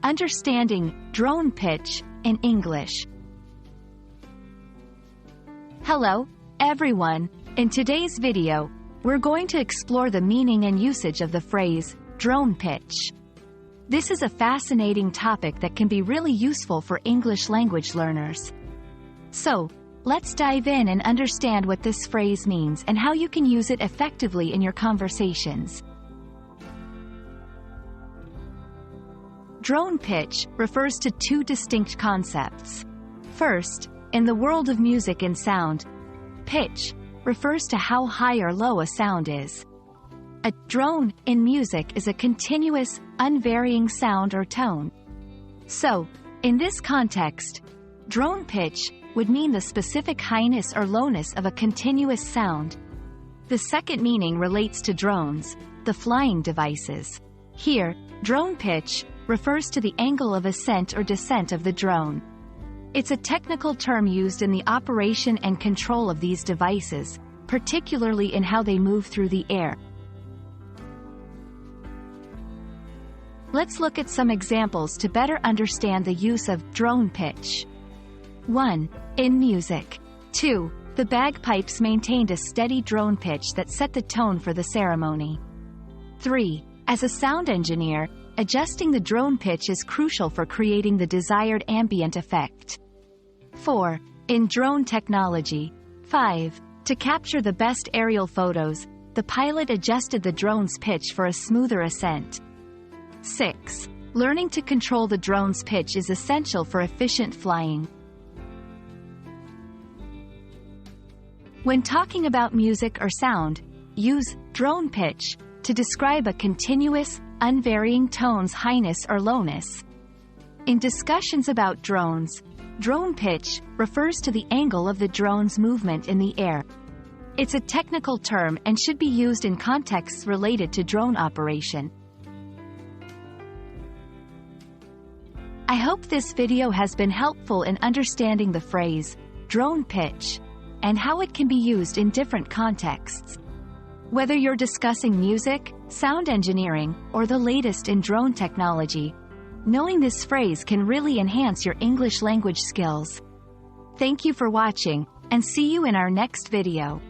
Understanding drone pitch in English. Hello, everyone. In today's video, we're going to explore the meaning and usage of the phrase drone pitch. This is a fascinating topic that can be really useful for English language learners. So, let's dive in and understand what this phrase means and how you can use it effectively in your conversations. Drone pitch refers to two distinct concepts. First, in the world of music and sound, pitch refers to how high or low a sound is. A drone in music is a continuous, unvarying sound or tone. So, in this context, drone pitch would mean the specific highness or lowness of a continuous sound. The second meaning relates to drones, the flying devices. Here, drone pitch refers to the angle of ascent or descent of the drone. It's a technical term used in the operation and control of these devices, particularly in how they move through the air. Let's look at some examples to better understand the use of drone pitch. 1. In music. 2. The bagpipes maintained a steady drone pitch that set the tone for the ceremony. 3. As a sound engineer, adjusting the drone pitch is crucial for creating the desired ambient effect. 4. In drone technology. 5. To capture the best aerial photos, the pilot adjusted the drone's pitch for a smoother ascent. 6. Learning to control the drone's pitch is essential for efficient flying. When talking about music or sound, use drone pitch to describe a continuous, unvarying tone's highness or lowness. In discussions about drones, drone pitch refers to the angle of the drone's movement in the air. It's a technical term and should be used in contexts related to drone operation. I hope this video has been helpful in understanding the phrase drone pitch and how it can be used in different contexts. Whether you're discussing music, sound engineering, or the latest in drone technology, knowing this phrase can really enhance your English language skills. Thank you for watching, and see you in our next video.